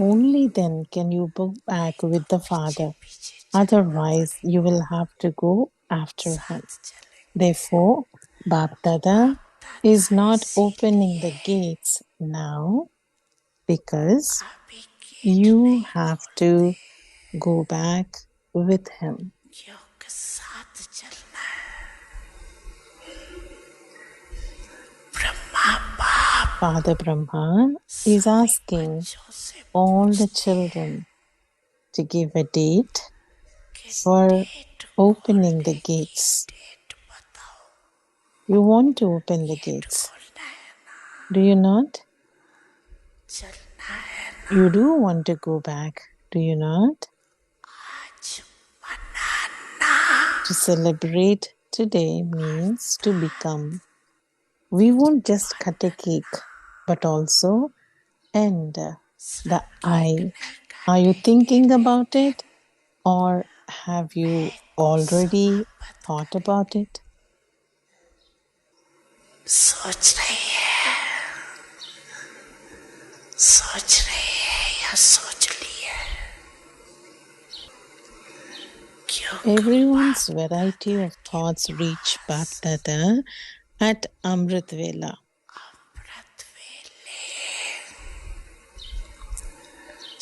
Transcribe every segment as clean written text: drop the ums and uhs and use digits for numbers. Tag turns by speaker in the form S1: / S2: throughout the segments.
S1: Only then can you go back with the Father. Otherwise, you will have to go after him. Therefore, Bap Dada is not opening the gates now because you have to go back with him. Father Brahma is asking all the children to give a date for opening the gates. You want to open the gates, do you not? You do want to go back, do you not? To celebrate today means to become. We won't just cut a cake, but also end the I. Are you thinking about it, or have you already thought about it?
S2: सोच रही है सोच रही है या सोच ली है
S1: Everyone's variety of thoughts reach Bapdada at Amrit Vela.
S2: अमृत वेले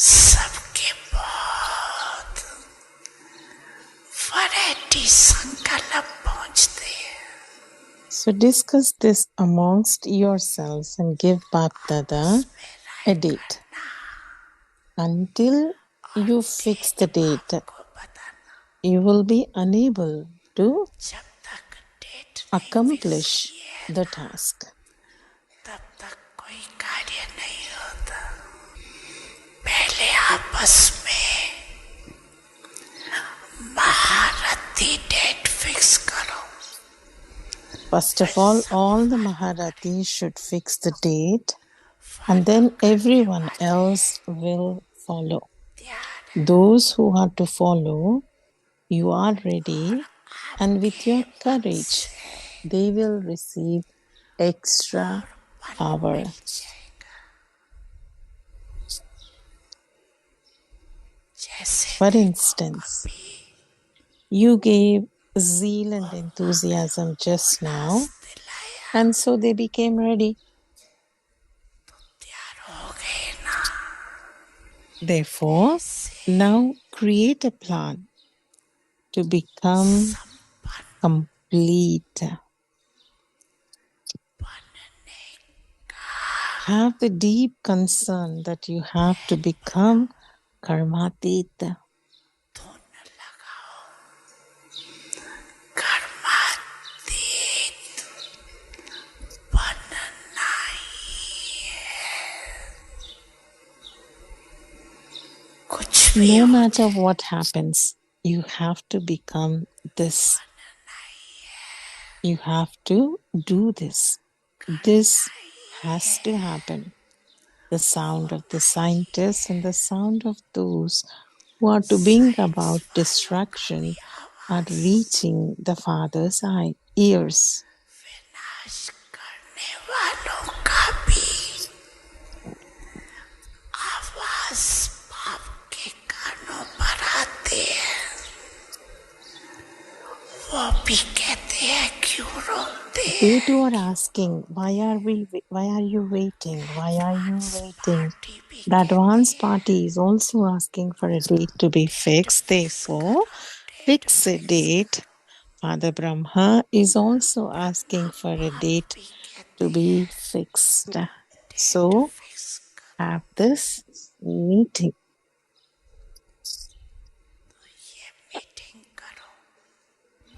S2: सबके बहुत वैरायटी संकल्प पहुंचते हैं
S1: So discuss this amongst yourselves and give Bapdada a date. Until you fix the date,
S2: को बताना
S1: you will be unable to
S2: जब तक डेट
S1: accomplish the task.
S2: तब तक कोई कार्य नहीं होता पहले आपस में महारथी डेट फिक्स करो
S1: First of all the Maharathis should fix the date, and then everyone else will follow. Those who are to follow, you are ready, and with your courage, they will receive extra power. For instance, you gave zeal and enthusiasm just now, and so they became ready. Therefore, now create a plan to become complete. Have the deep concern that you have to become karmatita. No matter what happens, you have to become this. You have to do this. This has to happen. The sound of the scientists and the sound of those who are to bring about destruction are reaching the Father's ears.
S2: विनाश करने वालों का भी आवाज बाप के कानों पर आते हैं वो भी कहते हैं क्यों रोते हैं
S1: They too are asking, why are you waiting? Why are you waiting? The advance party is also asking for a date to be fixed. Therefore, fix a date. Father Brahma is also asking for a date to be fixed. So, have this meeting.
S2: Meeting करो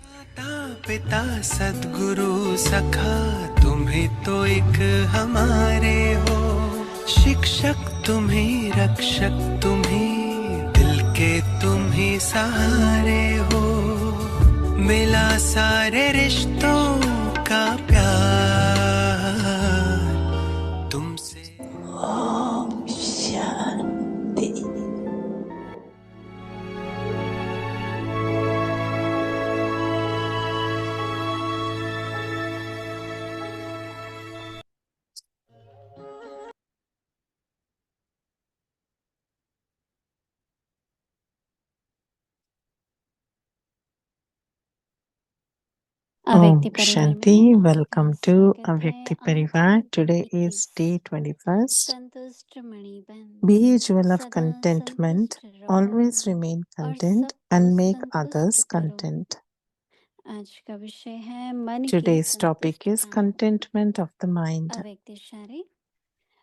S3: माता पिता सद्गुरु सखा तुम्हें तो एक हमारे हो शिक्षक तुम्हें रक्षक तुम्हें दिल के तुम्हें सहारे हो मिला सारे रिश्तों का प्यार तुमसे
S2: शांति
S1: Om Shanti, welcome to Avyakti Parivar. Today is day 21st. Be a jewel of contentment, always remain content and make others content. Today's topic is contentment of the mind.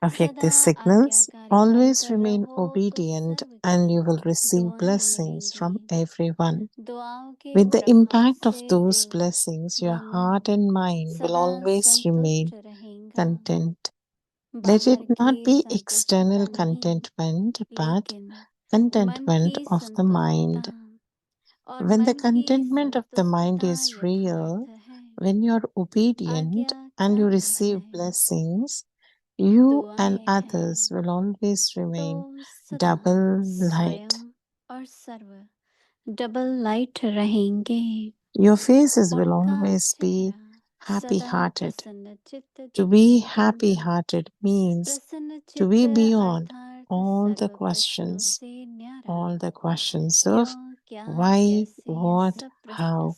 S1: Avyakti signals, always remain obedient and you will receive blessings from everyone. With the impact of those blessings, your heart and mind will always remain content. Let it not be external contentment, but contentment of the mind. When the contentment of the mind is real, when you are obedient and you receive blessings, you and others will always remain double light. Your faces will always be happy hearted. To be happy hearted means to be beyond all the questions of why, what, how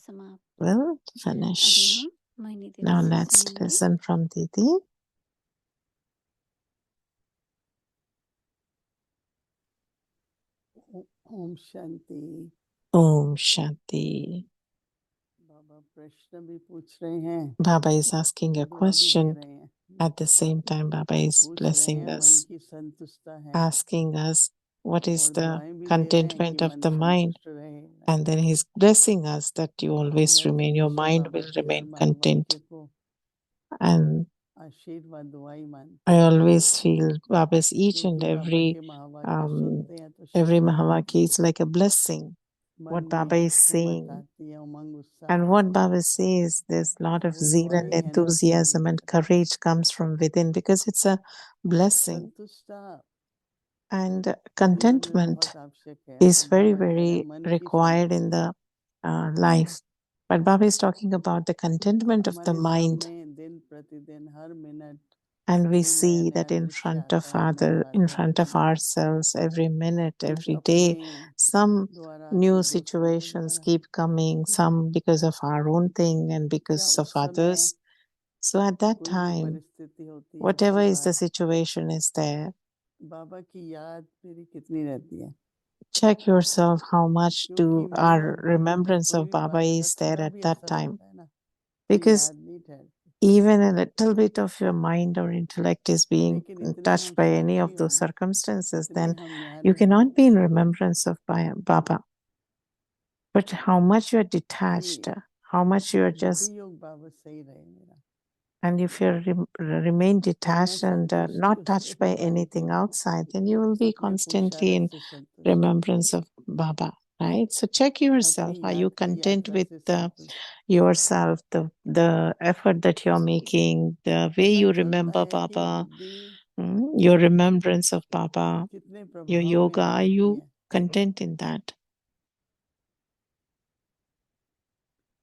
S1: will finish. Now let's listen from Didi.
S4: Om Shanti.
S1: Om Shanti.
S4: बाबा प्रश्न भी पूछ रहे हैं,
S1: Baba is asking a
S4: दुआ भी दे
S1: question.
S4: रहे हैं।
S1: At the same time, Baba is
S4: पूछ रहे
S1: blessing
S4: हैं मन
S1: us,
S4: की संतुष्टता है,
S1: asking us what is
S4: और
S1: the
S4: दुआएं भी दे रहे हैं
S1: contentment
S4: कि
S1: of
S4: मन
S1: the mind.
S4: संतुष्ट रहे।
S1: And then he's blessing us that you always
S4: मैं तो
S1: remain, your
S4: Krishna
S1: mind
S4: Baba
S1: will
S4: के हर
S1: remain content.
S4: वाक्य को
S1: And
S4: आशीर्वाद दुआई मानते
S1: I
S4: हैं,
S1: always feel Baba's each and
S4: क्योंकि बाबा
S1: every
S4: के महावाक्य सुनते हैं तो
S1: every
S4: शक्ति
S1: Mahavaki
S4: मिलती
S1: is like a blessing.
S4: है,
S1: What
S4: मन
S1: Baba
S4: में
S1: is saying.
S4: हिम्मत आती है, उमंग उत्साह
S1: And
S4: आता
S1: what
S4: है।
S1: Baba says, there's a lot of
S4: वो
S1: zeal and
S4: दुआएं हैं ना
S1: enthusiasm and courage comes from within because it's a blessing.
S4: संतुष्टता
S1: And
S4: जीवन में
S1: contentment
S4: बहुत आवश्यक है।
S1: is
S4: तो
S1: very,
S4: बाबा कह रहे हैं
S1: very
S4: मन की
S1: required in the life. But Baba is talking about the contentment of the
S4: हमारे
S1: mind.
S4: सामने दिन प्रतिदिन हर मिनट
S1: And we
S4: कोई नया
S1: see
S4: नया
S1: that in
S4: दृश्य
S1: front of
S4: आता है हमारे
S1: in
S4: वातावरण
S1: front of
S4: में,
S1: ourselves, every minute,
S4: कुछ
S1: every
S4: अपने
S1: day, some
S4: द्वारा
S1: new
S4: कुछ दूसरों के
S1: situations
S4: द्वारा।
S1: keep coming, some because of our own thing and
S4: क्या
S1: because of
S4: उस समय
S1: others. So at that
S4: कोई भी
S1: time,
S4: परिस्थिति होती है
S1: whatever
S4: कई
S1: is the
S4: bar
S1: situation is there,
S4: बाबा की याद मेरी कितनी रहती है,
S1: check yourself how much
S4: क्योंकि
S1: do
S4: मन
S1: our
S4: और बुद्धि पर
S1: remembrance
S4: कोई
S1: of
S4: भी
S1: Baba
S4: बात का
S1: is there
S4: थोड़ा
S1: at
S4: भी
S1: that
S4: असर
S1: time.
S4: होता है ना, तो
S1: Because
S4: याद नहीं ठहरती।
S1: even a little bit of your mind or intellect is being
S4: लेकिन इतने
S1: touched
S4: हम
S1: by any
S4: Sakshi
S1: of those
S4: हों,
S1: circumstances,
S4: इतने
S1: then
S4: हम
S1: you
S4: न्यारे
S1: cannot
S4: हों
S1: be in remembrance of Baba. But how much you are
S4: कि
S1: detached, how much you are
S4: बुद्धि
S1: just,
S4: योग बाबा सही रहे मेरा,
S1: and if you remain
S4: और मैं
S1: detached and
S4: संतुष्टि
S1: not
S4: उसमें
S1: touched
S4: ही
S1: by
S4: मानती
S1: anything
S4: हूँ,
S1: outside, then you will be
S4: मैं
S1: constantly
S4: पुरुषार्थ
S1: in
S4: से संतुष्ट हूँ,
S1: remembrance of Baba, right? So check yourself.
S4: अपनी
S1: Are you
S4: याद की
S1: content
S4: यात्रा
S1: with
S4: से संतुष्ट।
S1: yourself, the effort that you're making, the way
S4: पता
S1: you
S4: चलता
S1: remember
S4: है कि
S1: Baba,
S4: बुद्धि
S1: your remembrance of Baba,
S4: कितने
S1: your
S4: प्रभाव में
S1: yoga?
S4: आ
S1: Are
S4: जाती
S1: you
S4: है।
S1: content in that?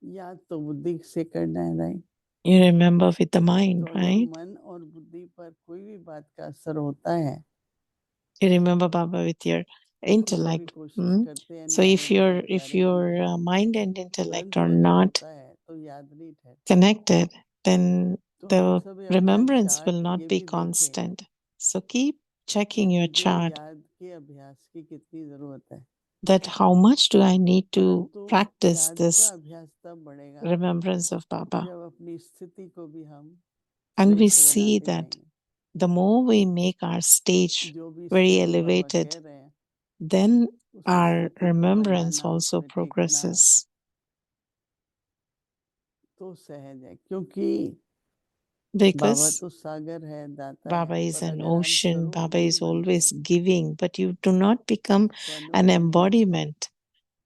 S4: याद तो बुद्धि से करना है, नहीं
S1: You remember with the mind,
S4: तो अगर
S1: right?
S4: मन और बुद्धि पर कोई भी बात का असर होता है
S1: You remember Baba with your
S4: तो कभी
S1: intellect.
S4: कोशिश करते हैं
S1: So
S4: न्यारे रहें,
S1: if
S4: प्यारे बने,
S1: your mind and intellect are
S4: परंतु अगर
S1: not
S4: होता है तो याद नहीं ठहरती।
S1: connected, then
S4: तो हम
S1: the
S4: सभी अपना
S1: remembrance will
S4: चार्ट
S1: not
S4: ये
S1: be
S4: भी देखें
S1: constant. So keep
S4: कि
S1: checking your
S4: मुझे
S1: chart
S4: याद के अभ्यास की कितनी जरूरत है,
S1: that how much do I need to
S4: परंतु
S1: practice
S4: याद का
S1: this
S4: अभ्यास तब बढ़ेगा
S1: remembrance of Baba.
S4: जब अपनी स्थिति को भी हम
S1: And we
S4: श्रेष्ठ
S1: see
S4: बनाते
S1: that
S4: जाएंगे।
S1: the more we make our stage
S4: जो भी
S1: very
S4: स्थिति बाबा
S1: elevated,
S4: कह रहे हैं
S1: then
S4: उस
S1: our
S4: स्थिति को
S1: remembrance
S4: बनाना,
S1: also
S4: उसमें टिकना
S1: progresses.
S4: तो सहज है, क्योंकि बाबा
S1: Because
S4: तो सागर है, दाता
S1: Baba
S4: है,
S1: is
S4: पर
S1: an
S4: अगर हम
S1: ocean,
S4: स्वरूप
S1: Baba
S4: नहीं
S1: is
S4: बनते,
S1: always giving, but you do not become an
S4: स्वानुभव नहीं होता,
S1: embodiment,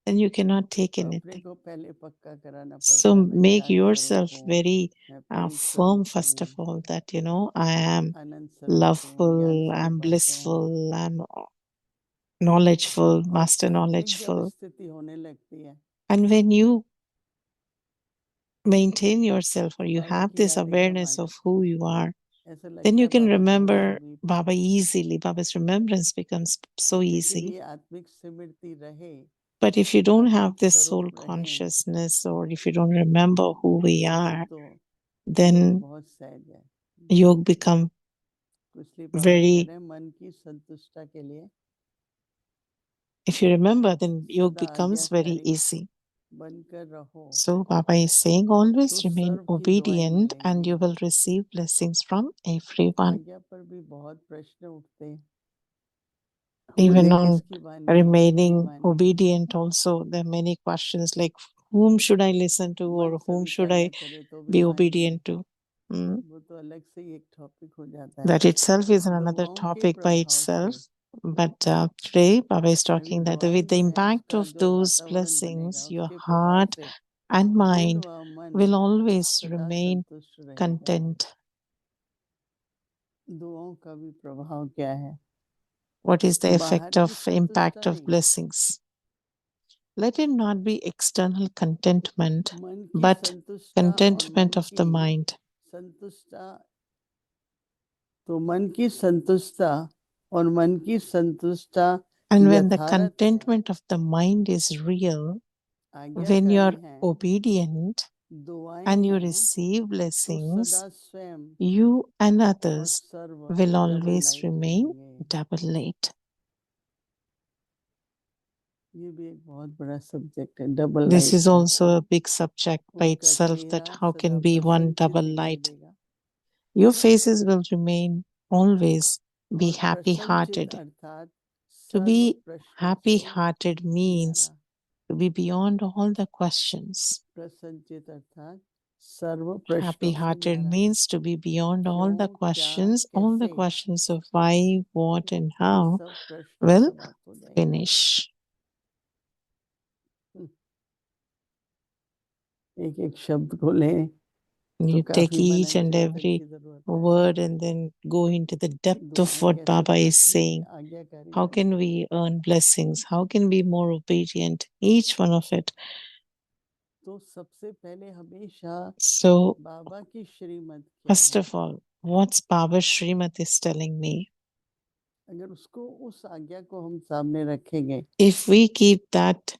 S1: then you cannot take
S4: तो अपने
S1: anything.
S4: को पहले पक्का कराना
S1: So
S4: पड़ता है, मैं
S1: make
S4: ज्ञान स्वरूप
S1: yourself
S4: हूँ,
S1: very
S4: मैं प्रेम
S1: firm,
S4: स्वरूप
S1: first of
S4: हूँ,
S1: all, that I am
S4: आनंद स्वरूप हूँ, ज्ञान
S1: loveful, I'm
S4: स्वरूप आत्मा हूँ।
S1: blissful, I'm knowledgeful,
S4: और
S1: master
S4: सात्विक जब
S1: knowledgeful.
S4: स्थिति होने लगती है,
S1: And when you maintain yourself or you
S4: Baba
S1: have
S4: की
S1: this
S4: याद एकदम आ
S1: awareness of
S4: जाती
S1: who
S4: है,
S1: you are,
S4: ऐसा
S1: then
S4: लगता
S1: you
S4: है
S1: can
S4: बाबा को बस
S1: remember
S4: समीप है।
S1: Baba easily. Baba's remembrance becomes so
S4: लेकिन
S1: easy.
S4: ये आत्मिक स्मृति रहे
S1: But if you don't have this soul
S4: स्वरूप रहें,
S1: consciousness, or if you don't remember who we are,
S4: तो
S1: then
S4: बहुत सहज है।
S1: yoga become
S4: तो इसलिए बाबा कह
S1: very,
S4: रहे हैं मन की संतुष्टि के लिए
S1: if you remember, then yoga
S4: सदा
S1: becomes very
S4: आज्ञाकारी
S1: easy.
S4: बनकर रहो,
S1: So Baba is saying, always
S4: तो
S1: remain
S4: सर्व की दुआएं
S1: obedient and you
S4: मिलेंगी।
S1: will receive blessings from everyone.
S4: आज्ञा पर भी बहुत प्रश्न उठते हैं,
S1: Even
S4: मुझे
S1: on
S4: किसकी माननी है, किसकी
S1: remaining
S4: माननी है,
S1: obedient also, there are many questions like whom should I listen to or
S4: मन
S1: whom should
S4: स्वीकार
S1: I
S4: न करे तो भी
S1: be
S4: मानिए,
S1: obedient to.
S4: वो तो अलग से ही एक टॉपिक हो जाता है।
S1: That itself is another
S4: दुआओं के
S1: topic by
S4: प्रभाव
S1: itself.
S4: से
S1: But today, Baba is
S4: अभी
S1: talking that
S4: दुआएं
S1: with the
S4: जो है
S1: impact
S4: उसका
S1: of
S4: जो
S1: those
S4: वातावरण
S1: blessings,
S4: बनेगा
S1: your
S4: उसके प्रभाव
S1: heart
S4: से
S1: and
S4: दिल
S1: mind
S4: व मन
S1: will always
S4: सदा
S1: remain
S4: संतुष्ट रहेगा।
S1: content.
S4: दुआओं का भी प्रभाव क्या है?
S1: What is the
S4: बाहर
S1: effect
S4: की
S1: of impact
S4: संतुष्टि
S1: of
S4: नहीं,
S1: blessings? Let it not be external contentment,
S4: मन की
S1: but
S4: संतुष्टि और
S1: contentment
S4: मन
S1: of the
S4: की
S1: mind.
S4: संतुष्टि, तो मन की संतुष्टि और मन की संतुष्टि
S1: And when the
S4: यथार्थ है,
S1: contentment of the mind is real, when you are
S4: आज्ञाकारी है,
S1: obedient
S4: दुआएं
S1: and you
S4: हैं,
S1: receive
S4: तो
S1: blessings,
S4: सदा स्वयं
S1: you and
S4: और
S1: others
S4: serve
S1: will
S4: double
S1: always
S4: light
S1: remain
S4: रहेंगे।
S1: double late.
S4: ये भी एक बहुत बड़ा सब्जेक्ट है, डबल
S1: This
S4: लाइट
S1: is
S4: का।
S1: also a big subject by
S4: उनका
S1: itself, that
S4: चेहरा
S1: how
S4: सदा
S1: can be one
S4: प्रसन्नचित
S1: double
S4: दिखाई
S1: light.
S4: देगा,
S1: Your faces will remain always be
S4: और
S1: happy
S4: प्रसन्नचित
S1: hearted.
S4: अर्थात
S1: To
S4: सर्व
S1: be
S4: प्रश्नों
S1: happy
S4: से
S1: hearted means
S4: न्यारा।
S1: to be beyond all the questions.
S4: प्रसन्नचित अर्थात सर्व
S1: Happy
S4: प्रश्नों से
S1: hearted
S4: न्यारा।
S1: means to be beyond all the
S4: क्यों, क्या,
S1: questions, all the
S4: कैसे,
S1: questions of why, what, and
S4: ये
S1: how
S4: सब प्रश्न
S1: will
S4: समाप्त हो जाएंगे।
S1: finish.
S4: एक एक शब्द को लें तो
S1: You take
S4: काफी मनन
S1: each and
S4: चिंतन
S1: every
S4: की जरूरत है।
S1: word and then go into the depth of
S4: दुआएं
S1: what
S4: कैसे
S1: Baba is
S4: प्राप्त होंगी?
S1: saying.
S4: आज्ञाकारी
S1: How
S4: बने।
S1: can we earn blessings? How can we be more obedient? Each one of it.
S4: तो सबसे पहले हमेशा
S1: So,
S4: बाबा की श्रीमत क्या
S1: first
S4: है?
S1: of all, what's Baba Srimad is telling me?
S4: अगर उसको, उस आज्ञा को हम सामने रखेंगे,
S1: If we keep that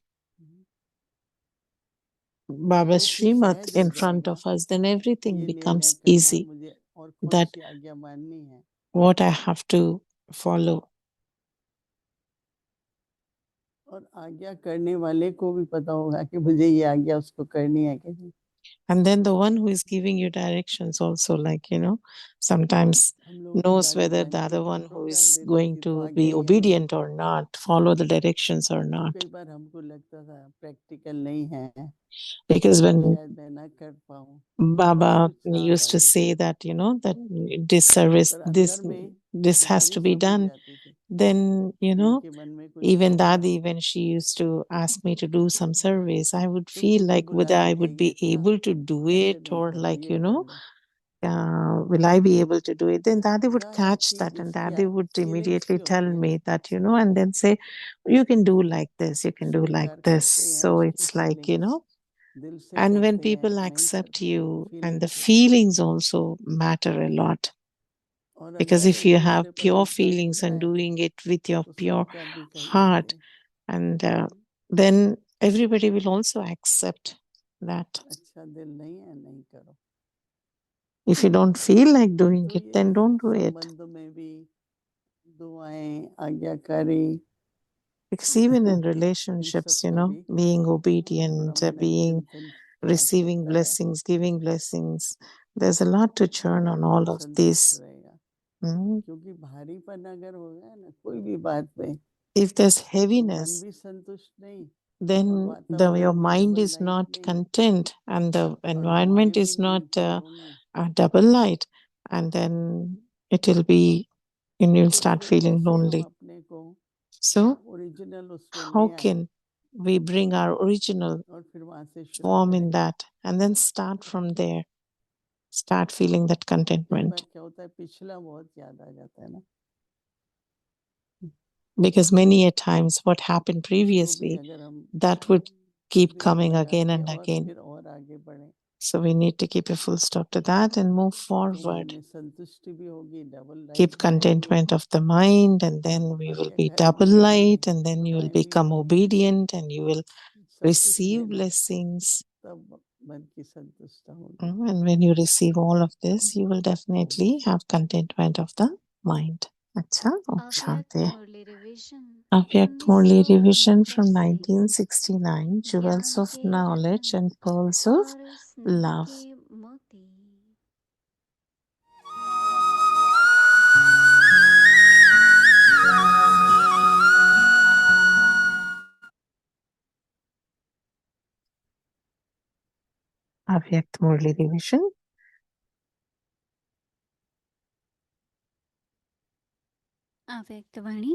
S1: Baba
S4: तो फिर
S1: Srimad
S4: सहज हो
S1: in front
S4: जाएगा।
S1: of us, then everything
S4: ये निर्णय
S1: becomes
S4: करना
S1: easy.
S4: मुझे और कौन
S1: That
S4: सी आज्ञा माननी है,
S1: what I have to follow.
S4: और आज्ञा करने वाले को भी पता होगा कि मुझे ये आज्ञा उसको करनी है कि नहीं।
S1: And then the one who is giving you directions also, like, sometimes
S4: हम लोगों की
S1: knows
S4: गाड़ी
S1: whether
S4: बहन
S1: the
S4: कई
S1: other
S4: बार
S1: one who
S4: प्रोग्राम
S1: is
S4: देती
S1: going
S4: थी, तो
S1: to
S4: आज्ञा
S1: be
S4: ही हमें
S1: obedient or not, follow the directions or
S4: तो
S1: not.
S4: कई बार हमको लगता था प्रैक्टिकल नहीं है,
S1: Because when
S4: शायद मैं ना कर पाऊँ,
S1: Baba
S4: बहुत उत्साह
S1: used
S4: आता
S1: to
S4: था,
S1: say that, that this service,
S4: पर
S1: this
S4: अंदर में
S1: this has
S4: गाड़ी
S1: to be
S4: समझ
S1: done,
S4: जाती थी
S1: then,
S4: कि इनके मन में कुछ
S1: even
S4: और है।
S1: Dadi, when she used to ask me to do some service, I would
S4: तो
S1: feel
S4: खुद ही
S1: like
S4: बुला
S1: whether
S4: के
S1: I would
S4: कहेगी,
S1: be
S4: अच्छा
S1: able to do
S4: ऐसे
S1: it,
S4: नहीं
S1: or
S4: करो,
S1: like,
S4: ये कर लो।
S1: will I be able to do it? Then Dadi would
S4: जाहिर
S1: catch
S4: चीज
S1: that, and
S4: उसकी
S1: Dadi would
S4: फीलिंग्स
S1: immediately
S4: की
S1: tell
S4: होती है ना,
S1: me that, and then say, you can do like this, you can do like
S4: स्वीकार
S1: this.
S4: करते हैं
S1: So
S4: उसकी
S1: it's like,
S4: फीलिंग्स, दिल से
S1: and when
S4: करते हैं
S1: people
S4: नहीं
S1: accept
S4: करते हैं,
S1: you, and the
S4: फीलिंग्स होती है।
S1: feelings also matter a lot.
S4: और
S1: Because
S4: अगर
S1: if
S4: एक
S1: you have
S4: दूसरे पर
S1: pure
S4: विश्वास
S1: feelings
S4: होता
S1: and
S4: है
S1: doing it with your
S4: तो
S1: pure
S4: स्वीकार भी कर लेते
S1: heart,
S4: हैं,
S1: and then everybody will also accept that.
S4: अच्छा दिल नहीं है नहीं करो।
S1: If you don't feel like doing
S4: तो
S1: it,
S4: ये
S1: then don't do it.
S4: संबंधों में भी दुआएं, आज्ञाकारी,
S1: Because even in
S4: इन सब
S1: relationships,
S4: पर भी
S1: being
S4: थोड़ा
S1: obedient,
S4: मनन
S1: being
S4: चिंतन की
S1: receiving
S4: आवश्यकता है,
S1: blessings, giving blessings, there's a lot to churn on all
S4: तो
S1: of
S4: संतुष्ट
S1: these.
S4: रहेगा।
S1: Mm.
S4: क्योंकि भारीपन अगर हो गया ना कोई भी बात पे,
S1: If there's
S4: तो मन
S1: heaviness,
S4: भी संतुष्ट नहीं और
S1: then your
S4: वातावरण भी
S1: mind
S4: double
S1: is
S4: light
S1: not
S4: नहीं
S1: content, and the
S4: और दुआएं
S1: environment
S4: भी
S1: is
S4: नहीं,
S1: not
S4: फलों नहीं,
S1: a double light, and then it will be, and you'll
S4: तो
S1: start
S4: फिर
S1: feeling
S4: कैसे हम
S1: lonely.
S4: अपने को
S1: So,
S4: ओरिजिनल उसमें
S1: how
S4: ले आए
S1: can we bring our original
S4: और फिर वहां से शुरू
S1: form
S4: करें।
S1: in that, and then start from there, start feeling that
S4: कई
S1: contentment?
S4: बार क्या होता है, पिछला बहुत याद आ जाता है ना,
S1: Because many a times what happened
S4: उसको भी
S1: previously,
S4: अगर हम
S1: that would keep
S4: break
S1: coming
S4: लगा
S1: again
S4: के
S1: and
S4: और
S1: again.
S4: फिर और आगे बढ़े,
S1: So we need to keep a full stop to that and move forward.
S4: में संतुष्टि भी होगी, डबल लाइट
S1: Keep
S4: भी होगी।
S1: contentment of the mind, and then we will be double light, and then you will become obedient, and you will receive blessings.
S4: तब मन की संतुष्टता होगी।
S1: And when you receive all of this, you will definitely have contentment of the mind. Acha, Om Shanti. Avyakt Murli revision from 1969, Jewels of Knowledge and Pearls of Love. Avyakt Murli revision.
S5: अव्यक्त वाणी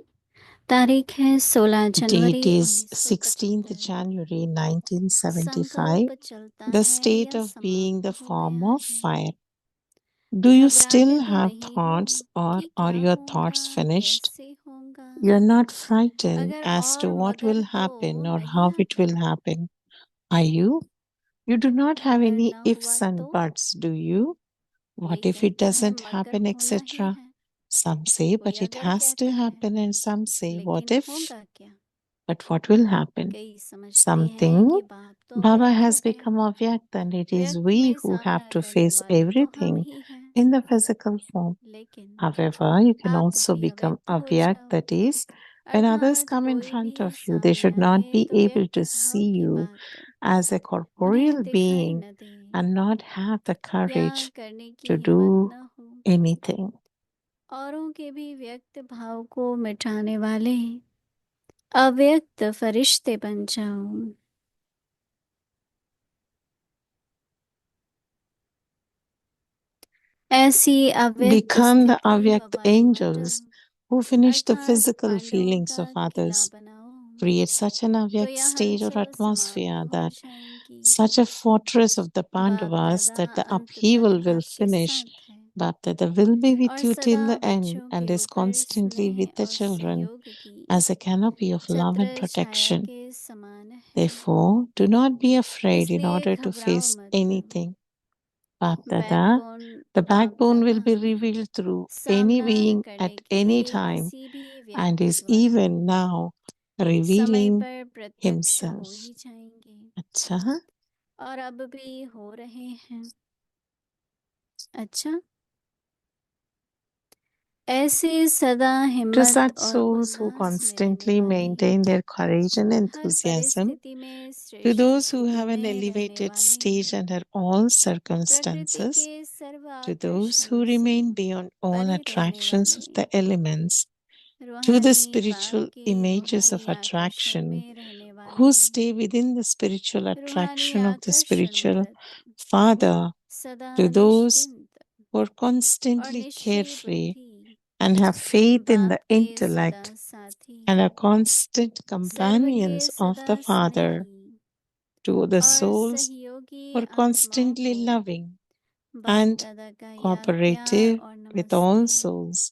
S5: तारीख है 16 जनवरी
S1: Date is 16th January 1975. The state of being the form of fire. Do you still have thoughts, or are your thoughts finished? You're not frightened as to what will happen or how it will happen, are you? You do not have any ifs and buts, do you? What if it doesn't happen, etc.? Some say, but it has to happen, and some say, what if? But what will happen? Something. Baba has become Avyakt, and it is we who have to face everything in the physical form. However, you can also become Avyakt, that is, when others come in front of you, they should not be able to see you as a corporeal being and not have the courage to do anything.
S5: औरों के भी व्यक्त भाव को मिटाने वाले अव्यक्त फरिश्ते बन जाऊं। ऐसी अव्यक्त
S1: Become the
S5: स्थिति
S1: Avyakt angels
S5: वायुमंडल
S1: who finish the
S5: अर्थात
S1: physical
S5: पांडवों
S1: feelings
S5: का
S1: of
S5: किला
S1: others.
S5: बनाओ
S1: Create such an
S5: तो
S1: Avyakt
S5: यह
S1: state or
S5: हलचल
S1: atmosphere
S5: समाप्त हो
S1: that
S5: जाएगी।
S1: such a fortress of the
S5: बाप
S1: Pandavas
S5: दादा
S1: that the
S5: अंत
S1: upheaval
S5: तक
S1: will
S5: आपके
S1: finish.
S5: साथ है
S1: Bapdada will be with
S5: और
S1: you till
S5: सदा
S1: the end
S5: बच्चों
S1: and
S5: के
S1: is
S5: ऊपर
S1: constantly
S5: स्नेह
S1: with the
S5: और
S1: children
S5: सहयोग की
S1: as a canopy of love and
S5: छत्र छाया
S1: protection.
S5: के समान है।
S1: Therefore, do not be afraid in
S5: इसलिए
S1: order to
S5: घबराओ
S1: face
S5: मत।
S1: anything. Bapdada,
S5: बैकबोन
S1: the
S5: बाप
S1: backbone will
S5: दादा
S1: be revealed through any
S5: सामना
S1: being
S5: करने
S1: at
S5: के
S1: any
S5: लिए
S1: time
S5: किसी भी
S1: and
S5: व्यक्ति
S1: is
S5: द्वारा
S1: even now
S5: समय
S1: revealing
S5: पर प्रत्यक्ष हो
S1: himself.
S5: ही जाएंगे
S1: Acha?
S5: और अब भी हो रहे हैं। अच्छा, ऐसे सदा
S1: To
S5: हिम्मत
S1: such
S5: और
S1: souls who
S5: उल्लास में रहने
S1: constantly
S5: वाले
S1: maintain their courage and
S5: her
S1: enthusiasm,
S5: परिस्थिति में
S1: to
S5: श्रेष्ठ
S1: those who
S5: स्थिति
S1: have an
S5: में रहने
S1: elevated
S5: वाले
S1: stage under all
S5: प्रकृति
S1: circumstances,
S5: के सर्व
S1: to those
S5: आकर्षणों
S1: who
S5: से
S1: remain beyond all
S5: परे रहने
S1: attractions of
S5: वाले
S1: the elements, to the
S5: रूहानी बाप
S1: spiritual
S5: के
S1: images of
S5: रूहानी आकर्षण
S1: attraction,
S5: में रहने वाले
S1: who stay within the spiritual
S5: रूहानी
S1: attraction of the
S5: आकर्षण
S1: spiritual
S5: व्रत
S1: Father,
S5: सदा
S1: to those
S5: निश्चिंत
S1: who are
S5: और
S1: constantly
S5: निश्चय
S1: carefree
S5: बुद्धि
S1: and have faith in the
S5: बाप के
S1: intellect
S5: सदा साथी
S1: and are constant
S5: सर्व के
S1: companions of
S5: सदा
S1: the Father,
S5: Snehi
S1: to the
S5: और
S1: souls
S5: सहयोगी
S1: who are
S5: आत्माओं
S1: constantly
S5: को
S1: loving
S5: बाप
S1: and
S5: दादा का याद प्यार
S1: cooperative
S5: और
S1: with all
S5: नमस्ते।
S1: souls.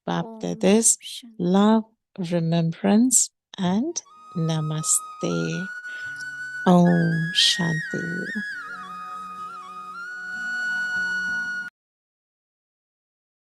S1: Bap
S5: Om
S1: that is
S5: Shanti.
S1: love, remembrance, and namaste. Om Shanti.